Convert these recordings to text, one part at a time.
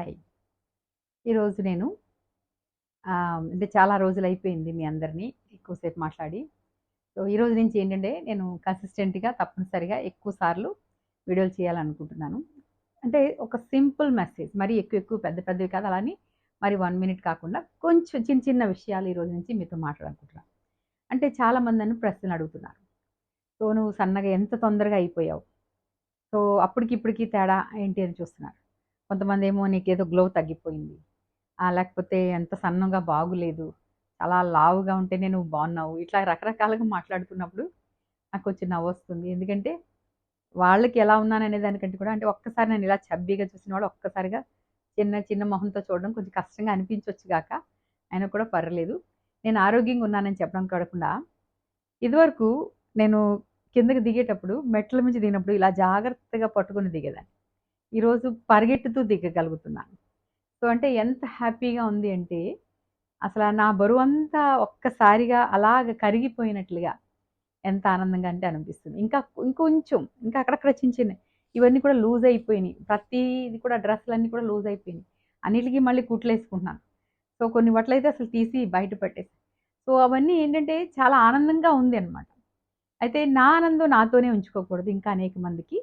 Hi. ఈరోజు నేను అంటే చాలా రోజులైపోయింది మీ అందరిని ఎక్కువసేపు మాట్లాడి. సో, ఈరోజు నుంచి ఏంటంటే నేను కన్సిస్టెంట్‌గా తప్పనిసరిగా ఎక్కువ సార్లు వీడియోలు చేయాలనుకుంటున్నాను. అంటే ఒక సింపుల్ మెసేజ్ మరీ ఎక్కువ ఎక్కువ పెద్ద పెద్దవి కాదు. అలా అని మరి 1 మినిట్ కాకుండా కొంచెం చిన్న చిన్న విషయాలు ఈరోజు నుంచి మీతో మాట్లాడాలనుకుంటున్నాను. అంటే చాలామంది నన్ను ప్రశ్నలు అడుగుతున్నారు. సో, నువ్వు సన్నగా ఎంత తొందరగా అయిపోయావు? సో, అప్పటికి ఇప్పటికి తేడా ఏంటి అని చూస్తున్నారు. కొంతమందేమో నీకేదో గ్లో తగ్గిపోయింది. లేకపోతే ఎంత సన్నగా బాగులేదు. చాలా లావుగా ఉంటేనే నువ్వు బాగున్నావు. ఇట్లా రకరకాలుగా మాట్లాడుతున్నప్పుడు నాకు కొంచెం నవ్వొస్తుంది. ఎందుకంటే వాళ్ళకి ఎలా ఉన్నాననే దానికంటే కూడా అంటే ఒక్కసారి నన్ను ఇలా చబ్బీగా చూసిన వాళ్ళు ఒక్కసారిగా చిన్న చిన్న మొహంతో చూడడం కొంచెం కష్టంగా అనిపించొచ్చు గాక, అయినా కూడా పర్వాలేదు. నేను ఆరోగ్యంగా ఉన్నానని చెప్పడం కాకుండా ఇదివరకు నేను కిందకి దిగేటప్పుడు మెట్ల నుంచి దిగినప్పుడు ఇలా జాగ్రత్తగా పట్టుకొని దిగేదాన్ని. ఈరోజు పరిగెట్టుతూ దిగగలుగుతున్నాను. సో, అంటే ఎంత హ్యాపీగా ఉంది అంటే, అసల నా బరువంతా ఒక్కసారిగా అలాగ కరిగిపోయినట్లుగా ఎంత ఆనందంగా అంటే అనిపిస్తుంది. ఇంకొంచెం ఇంకా అక్కడక్కడ చిన్న చిన్నయి ఇవన్నీ కూడా లూజ్ అయిపోయినియి. ప్రతీది కూడా డ్రెస్సులన్నీ కూడా లూజ్ అయిపోయినియి. అన్నిట్లికి మళ్ళీ కుట్లేసుకుంటున్నాను. సో, కొన్ని బట్టలైతే అసలు తీసి బయట పెట్టేసా. సో, అవన్నీ ఏంటంటే చాలా ఆనందంగా ఉంది అనమాట. అయితే నా ఆనందం నాతోనే ఉంచుకోకూడదు. ఇంకా అనేక మందికి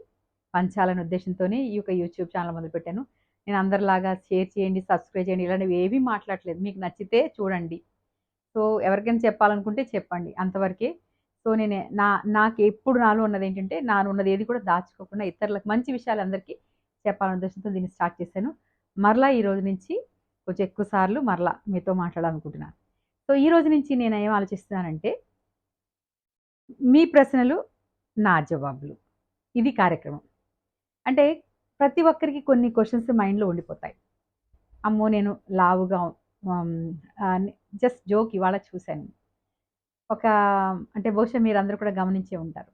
పంచాలనే ఉద్దేశంతోనే ఈ యొక్క యూట్యూబ్ ఛానల్ మొదలుపెట్టాను. నేను అందరిలాగా షేర్ చేయండి, సబ్స్క్రైబ్ చేయండి ఇలాంటివి ఏవి మాట్లాడట్లేదు. మీకు నచ్చితే చూడండి. సో, ఎవరికైనా చెప్పాలనుకుంటే చెప్పండి. అంతవరకే. సో, నాకెప్పుడు నాలో ఉన్నదేంటంటే, నాలో ఉన్నది ఏది కూడా దాచుకోకుండా ఇతరులకు మంచి విషయాలు అందరికీ చెప్పాలనే ఉద్దేశంతో దీన్ని స్టార్ట్ చేశాను. మరలా ఈ రోజు నుంచి కొంచెం ఎక్కువ సార్లు మరలా మీతో మాట్లాడాలనుకుంటున్నాను. సో, ఈ రోజు నుంచి నేను ఏం ఆలోచిస్తున్నానంటే, మీ ప్రశ్నలు, నా జవాబులు. ఇది కార్యక్రమం. అంటే ప్రతి ఒక్కరికి కొన్ని క్వెషన్స్ మైండ్‌లో ఉండిపోతాయి. అమ్మో! నేను లావుగా హ్మ్. జస్ట్ జోక్ ఇవాళ చూసాను. ఒక అంటే బహుశా మీరందరూ కూడా గమనించే ఉంటారు.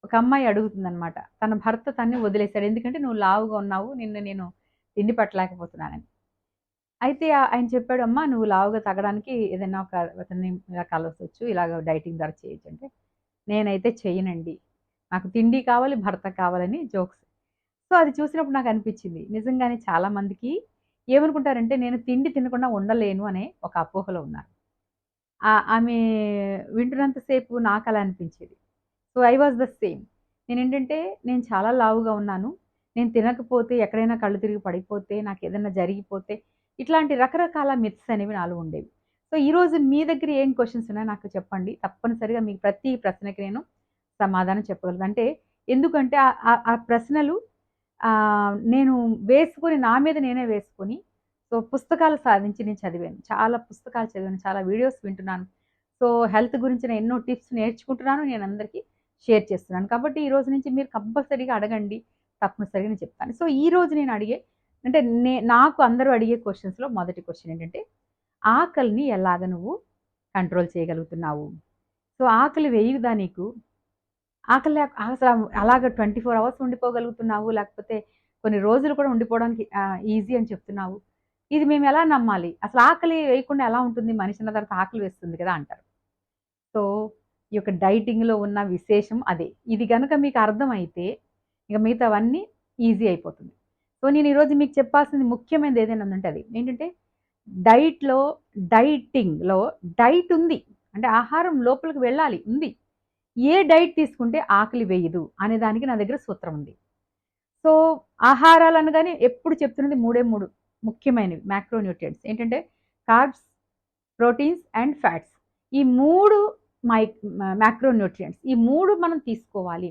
ఒక అమ్మాయి అడుగుతుందనమాట. తన భర్త తన్ని వదిలేసాడు. ఎందుకంటే "నువ్వు లావుగా ఉన్నావు. నిన్ను నేను తిండి పెట్టలేకపోతున్నానని." అయితే ఆయన చెప్పాడు, "అమ్మా నువ్వు లావుగా తగ్గడానికి ఏదైనా ఒక అతన్ని ఇలా కలసొచ్చు. ఇలాగ డైటింగ్ ద్వారా చేయొచ్చు" అంటే, "నేనైతే చెయ్యనండి. నాకు తిండి కావాలి, భర్త కావాలని" జోక్స్. సో, అది చూసినప్పుడు నాకనిపించింది. నిజంగానే చాలా మందికి ఏమనుకుంటారంటే, నేను తిండి తినకుండా ఉండలేను అనే ఒక అపోహలో ఉన్నారు. ఆమె వింటున్నంత సేపు నాకలా అనిపించేది. So, I was the same. నేనేంటంటే, నేను చాలా లావుగా ఉన్నాను. నేను తినకపోతే ఎక్కడైనా కళ్ళు తిరిగి పడిపోతే, నాకేదన్నా జరిగిపోతే, ఇట్లాంటి రకరకాల మిత్స్ అనేవి నాలో ఉండేవి. సో, ఈరోజు మీ దగ్గర ఏం క్వెషన్స్ ఉన్నాయో నాకు చెప్పండి. తప్పనిసరిగా మీకు ప్రతి ప్రశ్నకి నేను సమాధానం చెప్పగలను. అంటే ఎందుకంటే ఆ ప్రశ్నలు నేను వేసుకొని నా మీద నేనే వేసుకొని సో, పుస్తకాలు సాధించి నేను చదివాను. చాలా పుస్తకాలు చదివాను. చాలా వీడియోస్ వింటున్నాను. సో, హెల్త్ గురించిన ఎన్నో టిప్స్ నేర్చుకుంటున్నాను. నేను అందరికీ షేర్ చేస్తున్నాను. కాబట్టి ఈ రోజు నుంచి మీరు కంపల్సరీగా అడగండి. తప్పనిసరిగా నేను చెప్తాను. సో, ఈరోజు నేను అడిగే అంటే నాకు అందరూ అడిగే క్వెషన్స్‌లో మొదటి క్వెషన్ ఏంటంటే, ఆకలిని ఎలాగ నువ్వు కంట్రోల్ చేయగలుగుతున్నావు? సో, ఆకలి వేయదా నీకు? ఆకలి అసల అలాగ 24 అవర్స్ ఉండిపోగలుగుతున్నావు. లేకపోతే కొన్ని రోజులు కూడా ఉండిపోవడానికి ఈజీ అని చెప్తున్నావు. ఇది మేమెలా నమ్మాలి? అసలు ఆకలి వేయకుండా ఎలా ఉంటుంది? మనిషి అన్న తర్వాత ఆకలి వేస్తుంది కదా! అంటారు. సో, ఈ యొక్క డైటింగ్‌లో ఉన్న విశేషం అదే. ఇది గనక మీకు అర్థమైతే ఇక మిగతావన్నీ ఈజీ అయిపోతుంది. సో, నేను ఈరోజు మీకు చెప్పాల్సింది ముఖ్యమైనది ఏదైనా ఉందంటే అది. ఏంటంటే డైట్‌లో డైటింగ్‌లో డైట్ ఉంది. అంటే ఆహారం లోపలికి వెళ్ళాలి ఉంది. ఏ డైట్ తీసుకుంటే ఆకలి వేయదు అనే దానికి నా దగ్గర సూత్రం ఉంది. సో, ఆహారాలు అనగానే ఎప్పుడు చెప్తున్నది 3 ముఖ్యమైనవి మాక్రో న్యూట్రియంట్స్. ఏంటంటే కార్బ్స్, ప్రోటీన్స్ అండ్ ఫ్యాట్స్. ఈ 3 మై మాక్రో న్యూట్రియంట్స్. ఈ 3 మనం తీసుకోవాలి.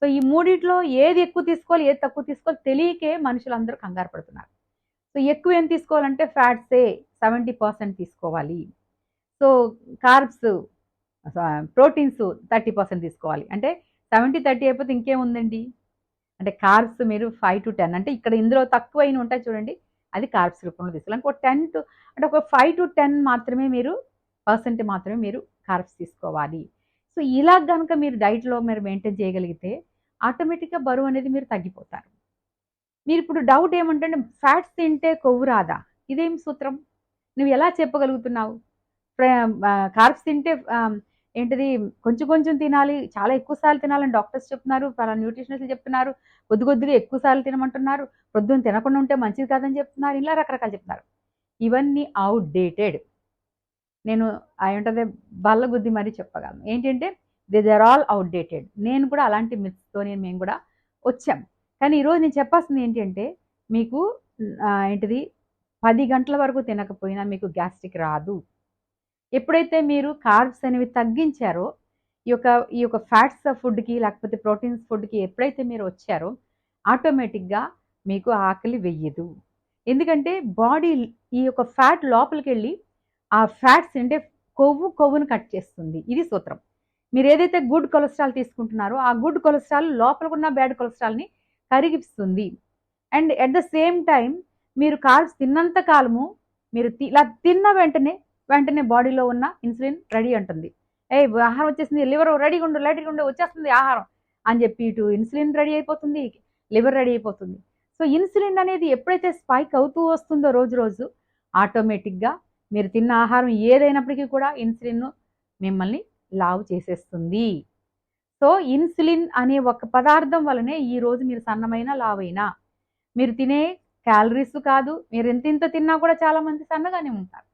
సో, ఈ మూడిట్లో ఏది ఎక్కువ తీసుకోవాలి, ఏది తక్కువ తీసుకోవాలి తెలియకే మనుషులందరూ కంగారు పడుతున్నారు. సో, ఎక్కువ ఏం తీసుకోవాలంటే ఫ్యాట్సే 70% తీసుకోవాలి. సో, కార్బ్స్ ప్రోటీన్స్ 30% తీసుకోవాలి. అంటే 70, 30 అయిపోతే ఇంకేముందండి? అంటే కార్బ్స్ మీరు 5-10 అంటే ఇక్కడ ఇందులో తక్కువైనవి ఉంటాయి చూడండి. అది కార్బ్స్ రూపంలో తీసుకోవాలి. ఇంకో 10 టు అంటే ఒక 5-10 మాత్రమే మీరు మాత్రమే మీరు కార్బ్స్ తీసుకోవాలి. సో, ఇలా గనుక మీరు డైట్‌లో మీరు మెయింటైన్ చేయగలిగితే ఆటోమేటిక్‌గా బరువు అనేది మీరు తగ్గిపోతారు. మీరిప్పుడు డౌట్ ఏమంటే ఫ్యాట్స్ తింటే కొవ్వు రాదా? ఇదేం సూత్రం? నువ్వు ఎలా చెప్పగలుగుతున్నావు? కార్బ్స్ తింటే ఏంటిది కొంచెం కొంచెం తినాలి, చాలా ఎక్కువ సార్లు తినాలని డాక్టర్స్ చెప్తున్నారు, పలానా న్యూట్రిషనిస్టులు చెప్తున్నారు, కొద్ది కొద్దిగా ఎక్కువ సార్లు తినమంటున్నారు, పొద్దున్న తినకుండా ఉంటే మంచిది కాదని చెప్తున్నారు, ఇలా రకరకాలు చెప్తున్నారు. ఇవన్నీ అవుట్‌డేటెడ్. నేను ఏమంటది బల్లగుద్ది మరీ చెప్పగలను. ఏంటంటే దే ఆర్ ఆల్ అవుట్‌డేటెడ్. నేను కూడా అలాంటి మిత్స్‌తోనే మేము కూడా వచ్చాం. కానీ ఈరోజు నేను చెప్పాల్సింది ఏంటంటే మీకు ఏంటిది 10 గంటల వరకు తినకపోయినా మీకు గ్యాస్ట్రిక్ రాదు. ఎప్పుడైతే మీరు కార్బ్స్ అనేవి తగ్గించారో, ఈ యొక్క ఈ యొక్క ఫ్యాట్స్ ఫుడ్‌కి లేకపోతే ప్రోటీన్స్ ఫుడ్‌కి ఎప్పుడైతే మీరు వచ్చారో, ఆటోమేటిక్‌గా మీకు ఆకలి వెయ్యదు. ఎందుకంటే బాడీ ఈ యొక్క ఫ్యాట్ లోపలికెళ్ళి ఆ ఫ్యాట్స్ అంటే కొవ్వును కట్ చేస్తుంది. ఇది సూత్రం. మీరేదైతే గుడ్ కొలెస్ట్రాల్ తీసుకుంటున్నారో, ఆ గుడ్ కొలెస్ట్రాల్ లోపలకున్న బ్యాడ్ కొలెస్ట్రాల్‌ని కరిగిస్తుంది. And at the same time మీరు కార్బ్స్ తిన్నంత కాలము మీరు ఇలా తిన్న వెంటనే బాడీలో ఉన్న ఇన్సులిన్ రెడీ అంటుంది. ఏయ్! ఆహారం వచ్చేసింది. లివర్ రెడీగా ఉండు వచ్చేస్తుంది ఆహారం అని చెప్పి ఇటు ఇన్సులిన్ రెడీ అయిపోతుంది. లివర్ రెడీ అయిపోతుంది. సో, ఇన్సులిన్ అనేది ఎప్పుడైతే స్పైక్ అవుతూ వస్తుందో రోజు ఆటోమేటిక్‌గా మీరు తిన్న ఆహారం ఏదైనప్పటికీ కూడా ఇన్సులిన్ మిమ్మల్ని లావు చేసేస్తుంది. సో, ఇన్సులిన్ అనే ఒక పదార్థం వలనే ఈరోజు మీరు సన్నమైన, లావైనా. మీరు తినే క్యాలరీస్ కాదు. మీరు ఇంతింత తిన్నా కూడా చాలామంది సన్నగానే ఉంటారు.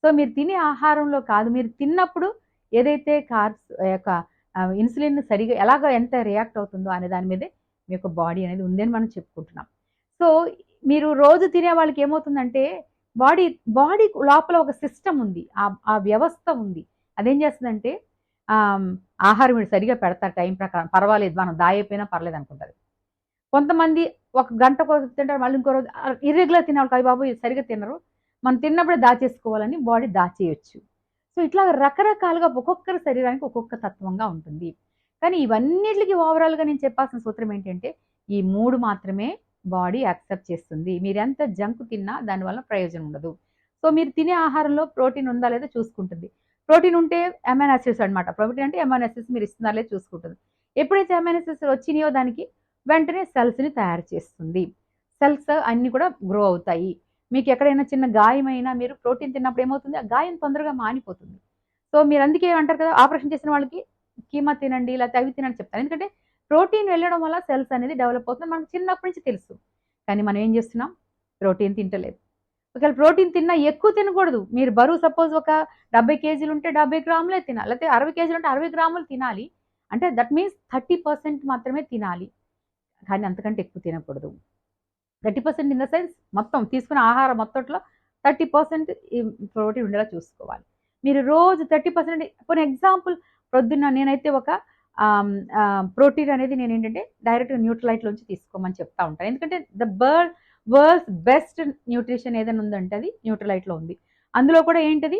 సో, మీరు తినే ఆహారంలో కాదు. మీరు తిన్నప్పుడు ఏదైతే కార్బ్స్ యొక్క ఇన్సులిన్ సరిగ్గా ఎంత రియాక్ట్ అవుతుందో అనే దాని మీదే మీ యొక్క బాడీ అనేది ఉందని మనం చెప్పుకుంటున్నాం. సో, మీరు రోజు తినే వాళ్ళకి ఏమవుతుందంటే బాడీ బాడీ లోపల ఒక సిస్టమ్ ఉంది. ఆ వ్యవస్థ ఉంది. అదేం చేస్తుందంటే ఆహారం వీడు సరిగ్గా పెడతారు టైం ప్రకారం. పర్వాలేదు మనం దాయైపోయినా పర్లేదనుకుంటది. కొంతమంది ఒక గంటకో తింటారు. మళ్ళీ ఇంకో రోజు ఇర్రెగ్యులర్ తినేవాళ్ళకి అయ్య బాబోయ్! సరిగ్గా తినరు. మనం తిన్నప్పుడే దాచేసుకోవాలని బాడీ దాచేయొచ్చు. సో, ఇట్లా రకరకాలుగా ఒక్కొక్కరి శరీరానికి ఒక్కొక్క తత్వంగా ఉంటుంది. కానీ ఇవన్నిట్లికి ఓవరాల్‌గా నేను చెప్పాల్సిన సూత్రం ఏంటంటే, ఈ 3 మాత్రమే బాడీ యాక్సెప్ట్ చేస్తుంది. మీరెంత జంక్ తిన్నా దానివల్ల ప్రయోజనం ఉండదు. సో, మీరు తినే ఆహారంలో ప్రోటీన్ ఉందా లేదా చూసుకుంటుంది. ప్రోటీన్ ఉంటే అమైనో యాసిడ్స్ అనమాట. ప్రోటీన్ అంటే అమైనో యాసిడ్స్ మీరు ఇస్తున్నారా లేదా చూసుకుంటుంది. ఎప్పుడైతే అమైనో యాసిడ్స్ వచ్చినాయో దానికి వెంటనే సెల్స్‌ని తయారు చేస్తుంది. సెల్స్ అన్నీ కూడా గ్రో అవుతాయి. మీకు ఎక్కడైనా చిన్న గాయమైనా మీరు ప్రోటీన్ తిన్నప్పుడు ఏమవుతుంది? ఆ గాయం తొందరగా మానిపోతుంది. సో, మీరు అందుకే అంటారు కదా! ఆపరేషన్ చేసిన వాళ్ళకి కీమా తినండి లేకపోతే అవి తినండి చెప్తారు. ఎందుకంటే ప్రోటీన్ వెళ్ళడం వల్ల సెల్స్ అనేది డెవలప్ అవుతుంది. మనకు చిన్నప్పటి నుంచి తెలుసు. కానీ మనం ఏం చేస్తున్నాం? ప్రోటీన్ తింటలేదు. ఒకవేళ ప్రోటీన్ తిన్నా ఎక్కువ తినకూడదు. మీరు బరువు సపోజ్ ఒక 70 కేజీలు ఉంటే 70 గ్రాములే తినాలి. లేకపోతే 60 కేజీలు ఉంటే 60 గ్రాములు తినాలి. అంటే దట్ మీన్స్ 30% మాత్రమే తినాలి. కానీ అంతకంటే ఎక్కువ తినకూడదు. 30% ఇన్ ద సెన్స్ మొత్తం తీసుకున్న ఆహారం మొత్తంలో 30% ఈ ప్రోటీన్ ఉండేలా చూసుకోవాలి. మీరు రోజు 30% ఫర్ ఎగ్జాంపుల్ ప్రొద్దున్న నేనైతే ఒక ప్రోటీన్ అనేది నేనేంటంటే డైరెక్ట్‌గా న్యూట్రిలైట్‌లోంచి తీసుకోమని చెప్తా ఉంటాను. ఎందుకంటే వరల్డ్స్ బెస్ట్ న్యూట్రిషన్ ఏదైనా ఉందంటే అది న్యూట్రిలైట్‌లో ఉంది. అందులో కూడా ఏంటది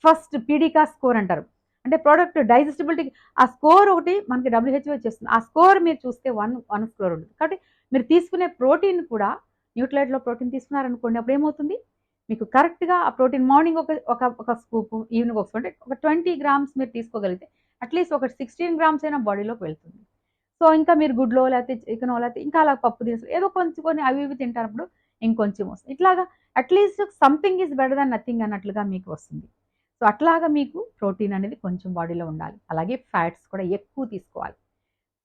ఫస్ట్ పీడికా స్కోర్ అంటారు. అంటే ప్రొడక్ట్ డైజెస్టిబిలిటీ ఆ స్కోర్ ఒకటి మనకి WHO ఇచ్చేస్తుంది. ఆ స్కోర్ మీరు చూస్తే 1 స్కోర్ ఉంటుంది. కాబట్టి మీరు తీసుకునే ప్రోటీన్ కూడా న్యూట్రిలైట్‌లో ప్రోటీన్ తీసుకున్నారనుకోండి అప్పుడేమవుతుంది? మీకు కరెక్ట్‌గా ఆ ప్రోటీన్ మార్నింగ్ ఒక స్కూపు, ఈవినింగ్ ఒక స్కూప్ అంటే ఒక 20 గ్రామ్స్ మీరు తీసుకోగలిగితే అట్‌లీస్ట్ ఒక 16 గ్రామ్స్ అయినా బాడీలోకి వెళ్తుంది. సో, ఇంకా మీరు గుడ్లో లేకపోతే చికెనో లేకపోతే ఇంకా అలా పప్పు దినుసులు ఏదో కొంచెం కొన్ని అవి ఇవి తింటారప్పుడు ఇంకొంచెం వస్తుంది. ఇట్లాగా at least something is better than nothing అన్నట్లుగా మీకు వస్తుంది. సో, అట్లాగా మీకు ప్రోటీన్ అనేది కొంచెం బాడీలో ఉండాలి. అలాగే ఫ్యాట్స్ కూడా ఎక్కువ తీసుకోవాలి.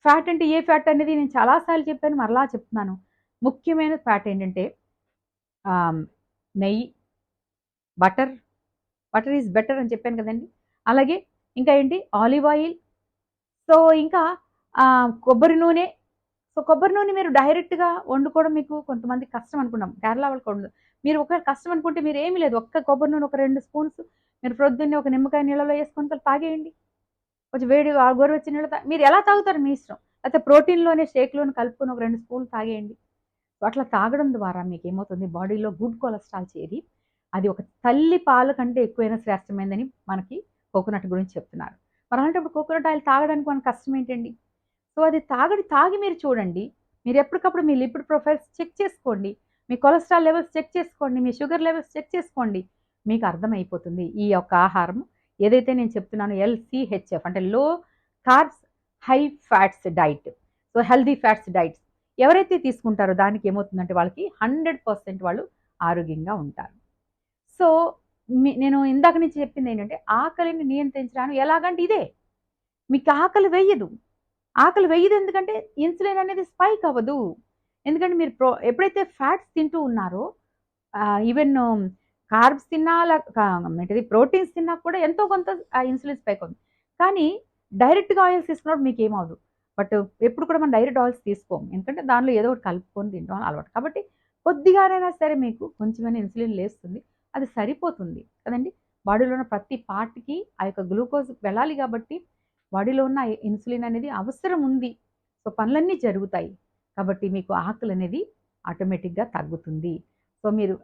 ఫ్యాట్ అంటే ఏ ఫ్యాట్ అనేది నేను చాలా సార్లు చెప్పాను. మరలా చెప్తున్నాను. ముఖ్యమైన ఫ్యాట్ ఏంటంటే ఆహ్, నెయ్యి, బటర్, బటర్ ఈజ్ బెటర్ అని చెప్పాను కదండీ! అలాగే ఇంకా ఏంటి ఆలివ్ ఆయిల్. సో, ఇంకా కొబ్బరి నూనె. సో, కొబ్బరి నూనె మీరు డైరెక్ట్‌గా వండుకోవడం మీకు కొంతమందికి కష్టం అనుకున్నాం. కేరళ వాళ్ళకి వండదు. మీరు ఒకవేళ కష్టం అనుకుంటే మీరేమి లేదు. ఒక్క కొబ్బరి నూనె ఒక 2 స్పూన్స్ మీరు ప్రొద్దున్నే ఒక నిమ్మకాయ నీళ్ళలో యేసుకొని తాగేయండి. కొంచెం వేడి గోరువెచ్చని నీళ్ళు మీరు ఎలా తాగుతారు మీ ఇష్టం. లేకపోతే ప్రోటీన్‌లోనే షేక్‌లోనే కలుపుకొని ఒక 2 స్పూన్లు తాగేయండి. సో, అట్లా తాగడం ద్వారా మీకేమవుతుంది బాడీలో గుడ్ కొలెస్ట్రాల్ చేరి అది ఒక తల్లి పాల కంటే ఎక్కువైనా శ్రేష్టమైందని మనకి కోకోనట్ గురించి చెప్తున్నారు. మరి అలాంటప్పుడు కోకోనట్ ఆయిల్ తాగడానికి మనకు కష్టం ఏంటండి? సో, అది తాగి మీరు చూడండి. మీరు ఎప్పటికప్పుడు మీ లిపిడ్ ప్రొఫైల్స్ చెక్ చేసుకోండి. మీ కొలెస్ట్రాల్ లెవెల్స్ చెక్ చేసుకోండి. మీ షుగర్ లెవెల్స్ చెక్ చేసుకోండి. మీకు అర్థమైపోతుంది. ఈ యొక్క ఆహారం ఏదైతే నేను చెప్తున్నానో LCHF అంటే లో carbs high fats diet. So, healthy fats diets ఎవరైతే తీసుకుంటారో దానికి ఏమవుతుందంటే వాళ్ళకి 100% వాళ్ళు ఆరోగ్యంగా ఉంటారు. సో, నేను ఇందాక నుంచి చెప్పింది ఏంటంటే ఆకలిని నియంత్రించడానికి ఎలాగంటే ఇదే. మీకు ఆకలి వేయదు. ఆకలి వేయదు ఎందుకంటే ఇన్సులిన్ అనేది స్పైక్ అవ్వదు. ఎందుకంటే మీరు ఎప్పుడైతే ఫ్యాట్స్ తింటూ ఉన్నారో ఈవెన్ కార్బ్స్ తిన్నా ఏంటిది ప్రోటీన్స్ తిన్నా కూడా ఎంతో కొంత ఇన్సులిన్ స్పైక్ అవుతుంది. కానీ డైరెక్ట్‌గా ఆయిల్స్ తీసుకున్నప్పుడు మీకేమవ్వదు. బట్ ఎప్పుడు కూడా మనం డైరెక్ట్ ఆయిల్స్ తీసుకోము. ఎందుకంటే దానిలో ఏదో ఒకటి కలుపుకొని తినడం అలవాటు. కాబట్టి కొద్దిగానైనా సరే మీకు కొంచెమైనా ఇన్సులిన్ లేస్తుంది. అది సరిపోతుంది కదండీ! బాడీలో ఉన్న ప్రతి పార్ట్‌కి ఆ యొక్క గ్లూకోజ్ వెళ్ళాలి కాబట్టి బాడీలో ఉన్న ఇన్సులిన్ అనేది అవసరం ఉంది. సో, పనులన్నీ జరుగుతాయి. కాబట్టి మీకు ఆకలనేది ఆటోమేటిక్‌గా తగ్గుతుంది. సో, మీరు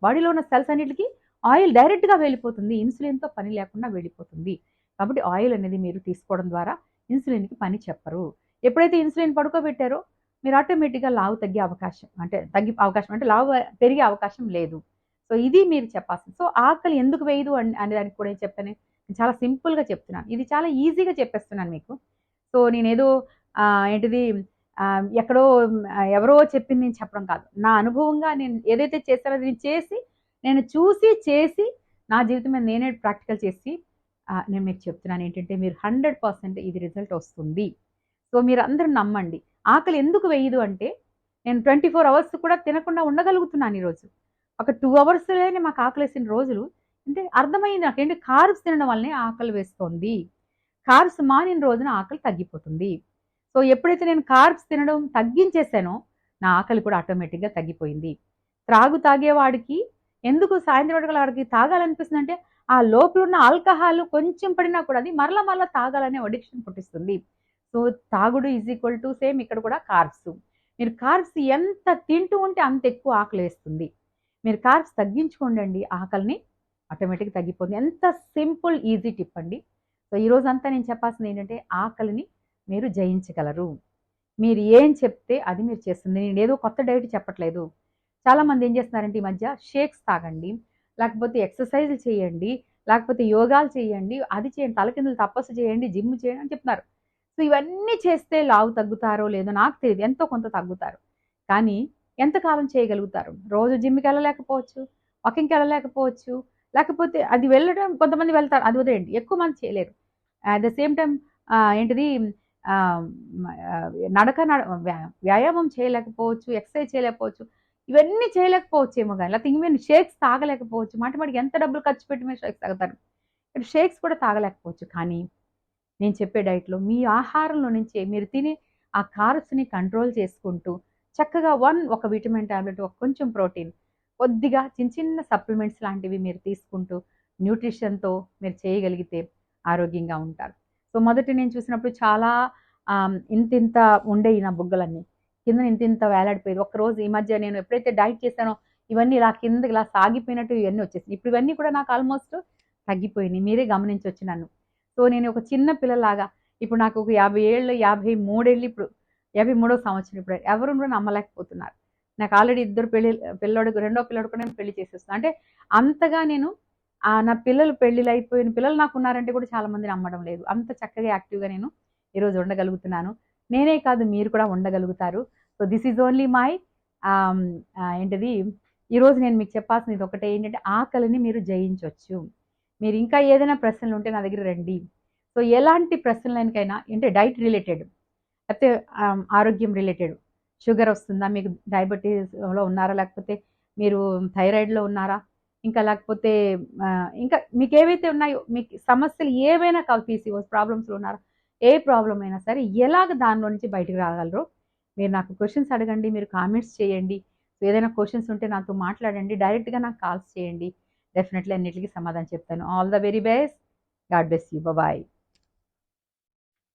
బాడీలో ఉన్న సెల్స్ అన్నిటికి ఆయిల్ డైరెక్ట్‌గా వెళ్ళిపోతుంది. ఇన్సులిన్‌తో పని లేకుండా వెళ్ళిపోతుంది. కాబట్టి ఆయిల్ అనేది మీరు తీసుకోవడం ద్వారా ఇన్సులిన్‌కి పని చెప్పరు. ఎప్పుడైతే ఇన్సులిన్ పడుకోబెట్టారో మీరు ఆటోమేటిక్‌గా లావు తగ్గే అవకాశం అంటే లావు పెరిగే అవకాశం లేదు. సో, ఇది మీరు చెప్పాల్సింది. సో, ఆకలి ఎందుకు వేయదు అనే దానికి కూడా ఏం చెప్పాను. చాలా సింపుల్‌గా చెప్తున్నాను. ఇది చాలా ఈజీగా చెప్పేస్తున్నాను మీకు. సో, నేనేదో ఏంటిది ఎక్కడో ఎవరో చెప్పింది నేను చెప్పడం కాదు. నా అనుభవంగా నేను ఏదైతే చేశానో అది నేను చేసి, నేను చూసి, చేసి నా జీవితం మీద నేనే ప్రాక్టికల్ చేసి నేను మీకు చెప్తున్నాను ఏంటంటే మీరు 100% ఇది రిజల్ట్ వస్తుంది. సో, మీరందరూ నమ్మండి. ఆకలి ఎందుకు వేయదు అంటే నేను 24 అవర్స్ కూడా తినకుండా ఉండగలుగుతున్నాను ఈరోజు. ఒక 2 అవర్స్‌లోనే మాకు ఆకలేసిన రోజులు అంటే అర్థమైంది నాకేంటి కార్బ్స్ తినడం వల్లనే ఆకలి వేస్తోంది. కార్బ్స్ మానిన రోజున ఆకలి తగ్గిపోతుంది. సో, ఎప్పుడైతే నేను కార్బ్స్ తినడం తగ్గించేసానో, నా ఆకలి కూడా ఆటోమేటిక్‌గా తగ్గిపోయింది. తాగేవాడికి ఎందుకు సాయంత్రం వేళ వాడికి తాగాలనిపిస్తుందంటే, ఆ లోపలున్న ఆల్కహాల్ కొంచెం పడినా కూడా అది మరలా మరలా తాగాలనే అడిక్షన్ పుట్టిస్తుంది. సో, తాగుడు ఈజ్ ఈక్వల్ టు సేమ్ ఇక్కడ కూడా కార్బ్స్. మీరు కార్బ్స్ ఎంత తింటూ ఉంటే అంత ఎక్కువ ఆకలేస్తుంది. మీరు కార్బ్స్ తగ్గించుకోండండి ఆకలిని ఆటోమేటిక్‌గా తగ్గిపోతుంది. ఎంత సింపుల్ ఈజీ టిప్ అండి. సో, ఈరోజంతా నేను చెప్పాల్సింది ఏంటంటే ఆకలిని మీరు జయించగలరు. మీరు ఏం చెప్తే అది మీరు చేస్తుంది. నేనేదో కొత్త డైట్ చెప్పట్లేదు. చాలామంది ఏం చేస్తున్నారంటే ఈ మధ్య షేక్స్ తాగండి, లేకపోతే ఎక్సర్‌సైజ్‌లు చేయండి, లేకపోతే యోగాలు చేయండి, అది చేయండి, తలకిందులు తపస్సు చేయండి, జిమ్ చేయండి అని చెప్తున్నారు. సో, ఇవన్నీ చేస్తే లావు తగ్గుతారో లేదో నాకు తెలీదు. ఎంతో కొంత తగ్గుతారు. కానీ ఎంతకాలం చేయగలుగుతారు? రోజు జిమ్‌కెళ్ళలేకపోవచ్చు, వాకింగ్‌కెళ్ళలేకపోవచ్చు, లేకపోతే అది వెళ్ళడం కొంతమంది వెళ్తారు. అది వదిలేయండి. ఎక్కువ మంది చేయలేరు. అట్ ద సేమ్ టైమ్ ఏంటిది ఆహ్, నడక నడ వ్యాయామం చేయలేకపోవచ్చు, ఎక్సర్సైజ్ చేయలేకపోవచ్చు. ఇవన్నీ చేయలేకపోవచ్చేమో గాని, లేకపోతే ఈవెన్ షేక్స్ తాగలేకపోవచ్చు. మాటిమాటికి ఎంత డబ్బులు ఖర్చు పెట్టి మీరు షేక్స్ తాగుతారు. షేక్స్ కూడా తాగలేకపోవచ్చు. కానీ నేను చెప్పే డైట్‌లో మీ ఆహారంలో నుంచే మీరు తినే ఆ కార్బ్స్‌ని కంట్రోల్ చేసుకుంటూ చక్కగా ఒక విటమిన్ టాబ్లెట్, కొంచెం ప్రోటీన్, కొద్దిగా చిన్న చిన్న సప్లిమెంట్స్ లాంటివి మీరు తీసుకుంటూ న్యూట్రిషన్‌తో మీరు చేయగలిగితే ఆరోగ్యంగా ఉంటారు. సో, మొదట నేను చూసినప్పుడు చాలా ఇంతింత ఉండేయి నా బుగ్గలన్నీ. కిందన ఇంతింత వేలాడిపోయేది. ఒక్కరోజు ఈ మధ్య నేను ఎప్పుడైతే డైట్ చేశానో ఇవన్నీ ఇలా కిందకి ఇలా సాగిపోయినట్టు ఇవన్నీ వచ్చేసినాయి. ఇప్పుడు ఇవన్నీ కూడా నాకు ఆల్మోస్ట్ తగ్గిపోయినాయి. మీరే గమనించొచ్చు నన్ను. సో, నేను ఒక చిన్న పిల్లలాగా ఇప్పుడు నాకు ఒక 50 ఏళ్ళు, 53 ఏళ్ళు ఇప్పుడు. 53వ సంవత్సరం ఇప్పుడు. ఎవరు కూడా నమ్మలేకపోతున్నారు. నాకు ఆల్రెడీ ఇద్దరు రెండో పిల్లోడికి కూడా నేను పెళ్లి చేసేస్తున్నా. అంటే అంతగా నేను నా పిల్లలు పెళ్ళిళ్ళైపోయిన పిల్లలు నాకున్నారంటే కూడా చాలా మంది నమ్మడం లేదు. అంత చక్కగా యాక్టివ్‌గా నేను ఈరోజు ఉండగలుగుతున్నాను. నేనే కాదు మీరు కూడా ఉండగలుగుతారు. So, this is only my ఆహ్, ఏంటిది ఈరోజు నేను మీకు చెప్పాల్సింది ఇదొక్కటే ఏంటంటే ఆకలిని మీరు జయించొచ్చు. మీరు ఇంకా ఏదైనా ప్రశ్నలుంటే నా దగ్గర రండి. సో, ఎలాంటి ప్రశ్నలకైనా అంటే డైట్ రిలేటెడ్ లేకపోతే ఆరోగ్యం రిలేటెడ్. షుగర్ వస్తుందా? మీకు డయాబెటిస్‌లో ఉన్నారా? లేకపోతే మీరు థైరాయిడ్‌లో ఉన్నారా? ఇంకా లేకపోతే ఇంకా మీకేవైతే ఉన్నాయో మీకు సమస్యలు ఏవైనా కావాలి పీసీఓఎస్ ప్రాబ్లమ్స్‌లో ఉన్నారా? ఏ ప్రాబ్లమ్ అయినా సరే ఎలాగ దానిలో నుంచి బయటకి రాగలరో మీరు నాకు క్వెషన్స్ అడగండి. మీరు కామెంట్స్ చేయండి. ఏదైనా క్వెషన్స్ ఉంటే నాతో మాట్లాడండి. డైరెక్ట్‌గా నాకు కాల్స్ చేయండి. డెఫినెట్‌లీ అన్నిట్లికి సమాధానం చెప్తాను. All the very best. God bless you. Bye.